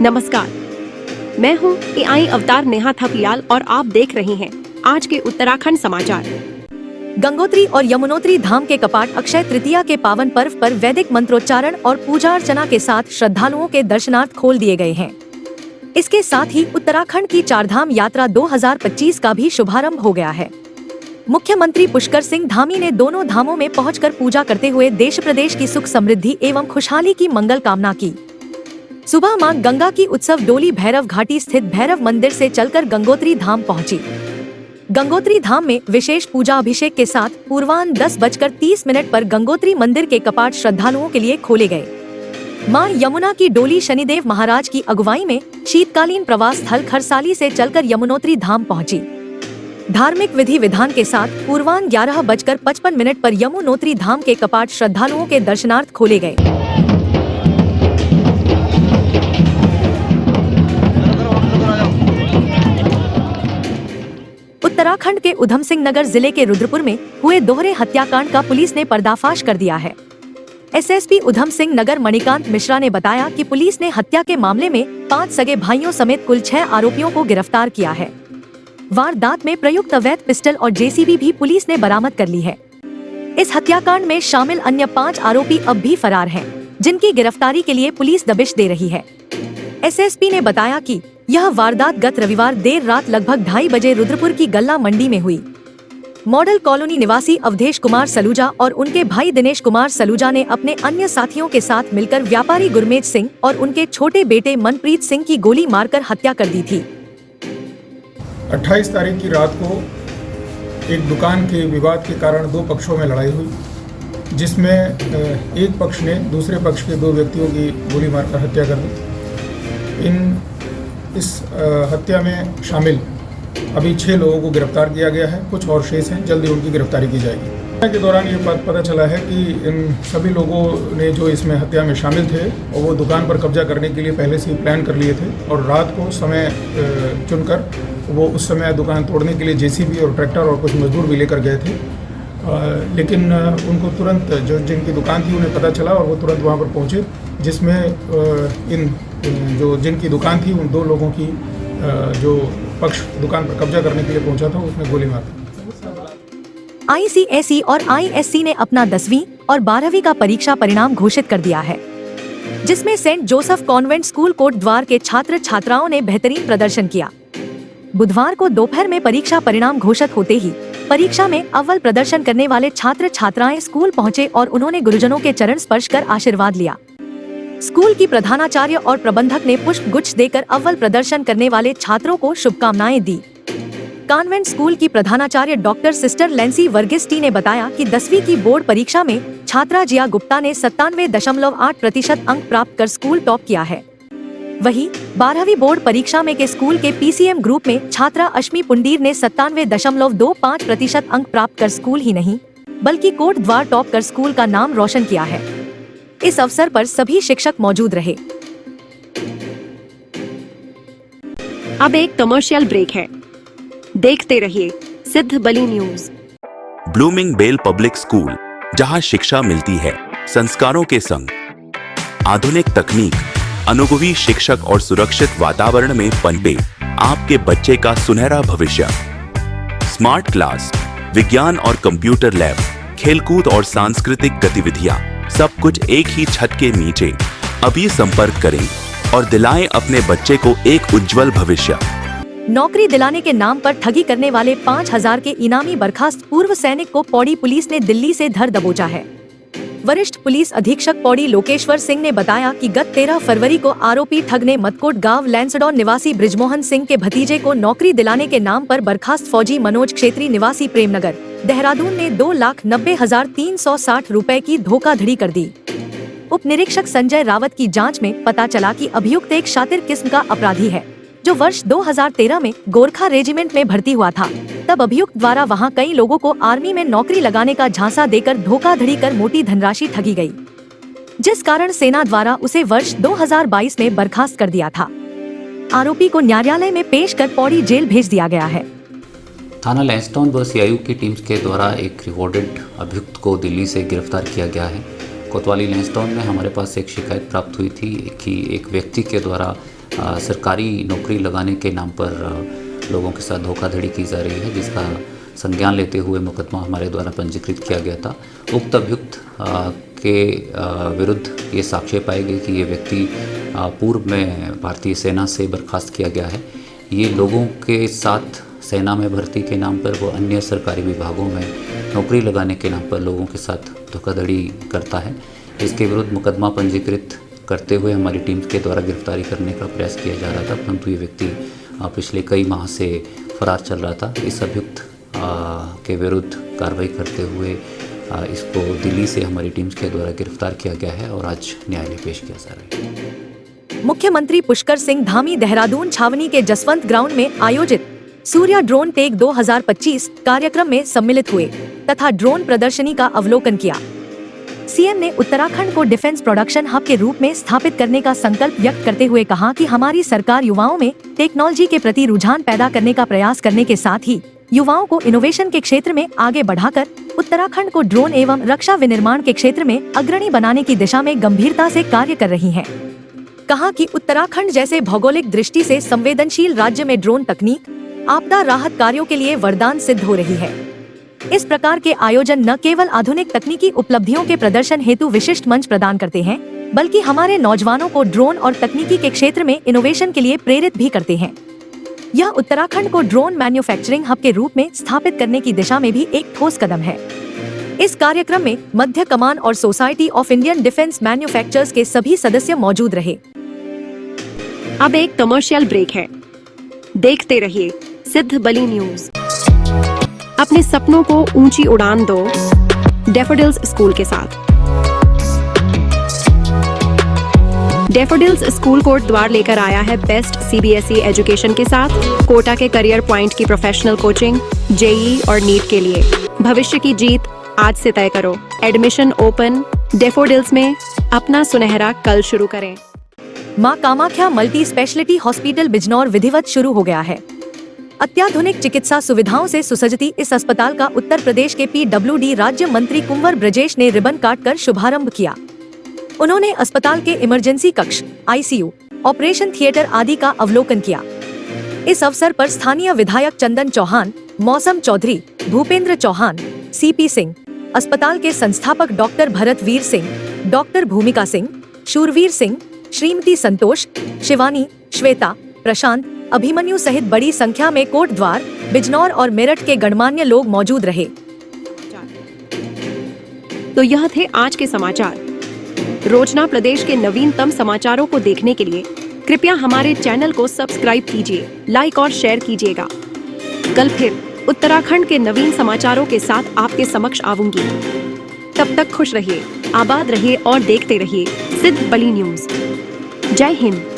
नमस्कार, मैं हूँ AI अवतार नेहा थपलियाल और आप देख रहे हैं आज के उत्तराखंड समाचार। गंगोत्री और यमुनोत्री धाम के कपाट अक्षय तृतीया के पावन पर्व पर वैदिक मंत्रोच्चारण और पूजा अर्चना के साथ श्रद्धालुओं के दर्शनार्थ खोल दिए गए हैं। इसके साथ ही उत्तराखंड की चारधाम यात्रा 2025 का भी शुभारंभ हो गया है। मुख्यमंत्री पुष्कर सिंह धामी ने दोनों धामों में पहुंचकर पूजा करते हुए देश प्रदेश की सुख समृद्धि एवं खुशहाली की मंगल कामना की। सुबह मां गंगा की उत्सव डोली भैरव घाटी स्थित भैरव मंदिर से चलकर गंगोत्री धाम पहुंची। गंगोत्री धाम में विशेष पूजा अभिषेक के साथ पूर्वाह्न 10:30 पर गंगोत्री मंदिर के कपाट श्रद्धालुओं के लिए खोले गए। मां यमुना की डोली शनिदेव महाराज की अगुवाई में शीतकालीन प्रवास स्थल खरसाली से चलकर यमुनोत्री धाम पहुंची। धार्मिक विधि विधान के साथ पूर्वाह्न 11:55 पर यमुनोत्री धाम के कपाट श्रद्धालुओं के दर्शनार्थ खोले गए। उत्तराखंड के उधम सिंह नगर जिले के रुद्रपुर में हुए दोहरे हत्याकांड का पुलिस ने पर्दाफाश कर दिया है। एसएसपी उधम सिंह नगर मणिकांत मिश्रा ने बताया कि पुलिस ने हत्या के मामले में 5 सगे भाइयों समेत कुल 6 आरोपियों को गिरफ्तार किया है। वारदात में प्रयुक्त अवैध पिस्टल और जेसीबी भी पुलिस ने बरामद कर ली है। इस हत्याकांड में शामिल अन्य 5 आरोपी अब भी फरार हैं, जिनकी गिरफ्तारी के लिए पुलिस दबिश दे रही है। एसएसपी ने बताया कि यह वारदात गत रविवार देर रात लगभग 2:30 बजे रुद्रपुर की गल्ला मंडी में हुई। मॉडल कॉलोनी निवासी अवधेश कुमार सलूजा और उनके भाई दिनेश कुमार सलूजा ने अपने अन्य साथियों के साथ मिलकर व्यापारी गुरमेज सिंह और उनके छोटे बेटे मनप्रीत सिंह की गोली मारकर हत्या कर दी थी। 28 तारीख की रात को एक दुकान के विवाद के कारण 2 पक्षों में लड़ाई हुई, जिसमें एक पक्ष ने दूसरे पक्ष के 2 व्यक्तियों की गोली मारकर हत्या कर दी। इस हत्या में शामिल अभी 6 लोगों को गिरफ्तार किया गया है। कुछ और शेष हैं, जल्दी उनकी गिरफ्तारी की जाएगी। हत्या के दौरान ये बात पता चला है कि इन सभी लोगों ने जो इसमें हत्या में शामिल थे और वो दुकान पर कब्जा करने के लिए पहले से ही प्लान कर लिए थे और रात को समय चुनकर वो उस समय दुकान तोड़ने के लिए जेसीबी और ट्रैक्टर और कुछ मजदूर भी लेकर गए थे। लेकिन उनको तुरंत जो जिनकी दुकान थी उन्हें पता चला और वो तुरंत वहाँ पर पहुँचे, जिसमें जिनकी दुकान थी उन 2 लोगों की जो पक्ष दुकान पर कब्जा करने के लिए पहुंचा था उसने गोली मार दी। आईसीएसई और आईएससी ने अपना 10वीं और 12वीं का परीक्षा परिणाम घोषित कर दिया है, जिसमें Saint Joseph convent school Kotdwar के छात्र छात्राओं ने बेहतरीन प्रदर्शन किया। बुधवार को दोपहर में परीक्षा परिणाम घोषित होते ही परीक्षा में अव्वल प्रदर्शन करने वाले छात्र छात्राएं स्कूल पहुंचे और उन्होंने गुरुजनों के चरण स्पर्श कर आशीर्वाद लिया। स्कूल की प्रधानाचार्य और प्रबंधक ने पुष्प गुच्छ देकर अव्वल प्रदर्शन करने वाले छात्रों को शुभकामनाएं दी। कॉन्वेंट स्कूल की प्रधानाचार्य डॉक्टर सिस्टर लेंसी वर्गिस्टी ने बताया कि 10वीं की बोर्ड परीक्षा में छात्रा जिया गुप्ता ने 97.8% अंक प्राप्त कर स्कूल टॉप किया है। वहीं 12वीं बोर्ड परीक्षा में के स्कूल के पीसीएम ग्रुप में छात्रा अश्मी पुंडीर ने 97.25% अंक प्राप्त कर स्कूल ही नहीं बल्कि कोट द्वार टॉप कर स्कूल का नाम रोशन किया है। इस अवसर पर सभी शिक्षक मौजूद रहे। अब एक कमर्शियल ब्रेक है, देखते रहिए Siddh Bali news. Blooming bell public school, जहां शिक्षा मिलती है संस्कारों के संग। आधुनिक तकनीक, अनुभवी शिक्षक और सुरक्षित वातावरण में पनपे आपके बच्चे का सुनहरा भविष्य। स्मार्ट क्लास, विज्ञान और कंप्यूटर लैब, खेलकूद और सांस्कृतिक गतिविधियां, सब कुछ एक ही छत के नीचे। अभी संपर्क करें और दिलाएं अपने बच्चे को एक उज्जवल भविष्य। नौकरी दिलाने के नाम पर ठगी करने वाले 5000 के इनामी बर्खास्त पूर्व सैनिक को पौड़ी पुलिस ने दिल्ली से धर दबोचा है। वरिष्ठ पुलिस अधीक्षक पौड़ी लोकेश्वर सिंह ने बताया कि गत 13 फरवरी को आरोपी ठग ने मतकोट गांव लैंसडॉन निवासी ब्रिजमोहन सिंह के भतीजे को नौकरी दिलाने के नाम पर बर्खास्त फौजी मनोज क्षेत्री निवासी प्रेमनगर देहरादून ने 2,90,360 रुपए की धोखाधड़ी कर दी। उप निरीक्षक संजय रावत की जांच में पता चला कि अभियुक्त एक शातिर किस्म का अपराधी है, जो वर्ष 2013 में गोरखा रेजिमेंट में भर्ती हुआ था। तब अभियुक्त द्वारा वहां कई लोगों को आर्मी में नौकरी लगाने का झांसा देकर धोखाधड़ी कर मोटी धनराशि ठगी गई, जिस कारण सेना द्वारा उसे वर्ष 2022 में बर्खास्त कर दिया था। आरोपी को न्यायालय में पेश कर पौड़ी जेल भेज दिया गया है। थाना लैंसडाउन व सीआईयू की टीम्स के द्वारा एक रिवॉर्डेड अभियुक्त को दिल्ली से गिरफ्तार किया गया है। कोतवाली लैंसडाउन में हमारे पास एक शिकायत प्राप्त हुई थी कि एक व्यक्ति के द्वारा सरकारी नौकरी लगाने के नाम पर लोगों के साथ धोखाधड़ी की जा रही है, जिसका संज्ञान लेते हुए मुकदमा हमारे द्वारा पंजीकृत किया गया था। उक्त अभियुक्त के विरुद्ध ये साक्ष्य पाए गए कि ये व्यक्ति पूर्व में भारतीय सेना से बर्खास्त किया गया है। ये लोगों के साथ सेना में भर्ती के नाम पर वो अन्य सरकारी विभागों में नौकरी लगाने के नाम पर लोगों के साथ धोखाधड़ी करता है। इसके विरुद्ध मुकदमा पंजीकृत करते हुए हमारी टीम के द्वारा गिरफ्तारी करने का प्रयास किया जा रहा था, परंतु ये व्यक्ति पिछले कई माह से फरार चल रहा था। इस अभियुक्त के विरुद्ध कार्रवाई करते हुए इसको दिल्ली से हमारी टीम के द्वारा गिरफ्तार किया गया है और आज न्यायालय पेश किया जा रहा है। मुख्यमंत्री पुष्कर सिंह धामी देहरादून छावनी के जसवंत ग्राउंड में आयोजित सूर्या ड्रोन टेक 2025 कार्यक्रम में सम्मिलित हुए तथा ड्रोन प्रदर्शनी का अवलोकन किया। सीएम ने उत्तराखंड को डिफेंस प्रोडक्शन हब के रूप में स्थापित करने का संकल्प व्यक्त करते हुए कहा कि हमारी सरकार युवाओं में टेक्नोलॉजी के प्रति रुझान पैदा करने का प्रयास करने के साथ ही युवाओं को इनोवेशन के क्षेत्र में आगे बढ़ाकर उत्तराखंड को ड्रोन एवं रक्षा विनिर्माण के क्षेत्र में अग्रणी बनाने की दिशा में गंभीरता से कार्य कर रही है। कहा कि उत्तराखंड जैसे भौगोलिक दृष्टि से संवेदनशील राज्य में ड्रोन तकनीक आपदा राहत कार्यों के लिए वरदान सिद्ध हो रही है। इस प्रकार के आयोजन न केवल आधुनिक तकनीकी उपलब्धियों के प्रदर्शन हेतु विशिष्ट मंच प्रदान करते हैं, बल्कि हमारे नौजवानों को ड्रोन और तकनीकी के क्षेत्र में इनोवेशन के लिए प्रेरित भी करते हैं। यह उत्तराखंड को ड्रोन मैन्युफैक्चरिंग हब के रूप में स्थापित करने की दिशा में भी एक ठोस कदम है। इस कार्यक्रम में मध्य कमान और society of Indian defence manufacturers के सभी सदस्य मौजूद रहे। अब एक कमर्शियल ब्रेक है। देखते रहिए सिद्ध बली न्यूज। अपने सपनों को ऊंची उड़ान दो डैफोडिल्स स्कूल के साथ। डैफोडिल्स स्कूल कोट द्वार लेकर आया है बेस्ट सीबीएसई एजुकेशन के साथ कोटा के करियर पॉइंट की प्रोफेशनल कोचिंग जेईई और नीट के लिए। भविष्य की जीत आज से तय करो। Admission open. डैफोडिल्स में अपना सुनहरा कल शुरू करें। मां Kamakhya multi speciality hospital Bijnor विधिवत शुरू हो गया है। अत्याधुनिक चिकित्सा सुविधाओं से सुसज्जित इस अस्पताल का उत्तर प्रदेश के पीडब्ल्यूडी राज्य मंत्री कुंवर ब्रजेश ने रिबन काटकर शुभारंभ किया। उन्होंने अस्पताल के इमरजेंसी कक्ष, आईसीयू, ऑपरेशन थिएटर आदि का अवलोकन किया। इस अवसर पर स्थानीय विधायक चंदन चौहान, मौसम चौधरी, भूपेंद्र चौहान, सीपी सिंह, अस्पताल के संस्थापक डॉक्टर भरत वीर सिंह, डॉक्टर भूमिका सिंह, शूरवीर सिंह, श्रीमती संतोष, शिवानी, श्वेता, प्रशांत, अभिमन्यु सहित बड़ी संख्या में कोट द्वार, बिजनौर और मेरठ के गणमान्य लोग मौजूद रहे। तो यह थे आज के समाचार। रोजना प्रदेश के नवीनतम समाचारों को देखने के लिए कृपया हमारे चैनल को सब्सक्राइब कीजिए, लाइक और शेयर कीजिएगा। कल फिर उत्तराखंड के नवीन समाचारों के साथ आपके समक्ष आऊंगी। तब तक खुश रहिए, आबाद रहिए और देखते रहिए सिद्ध बली न्यूज। जय हिंद।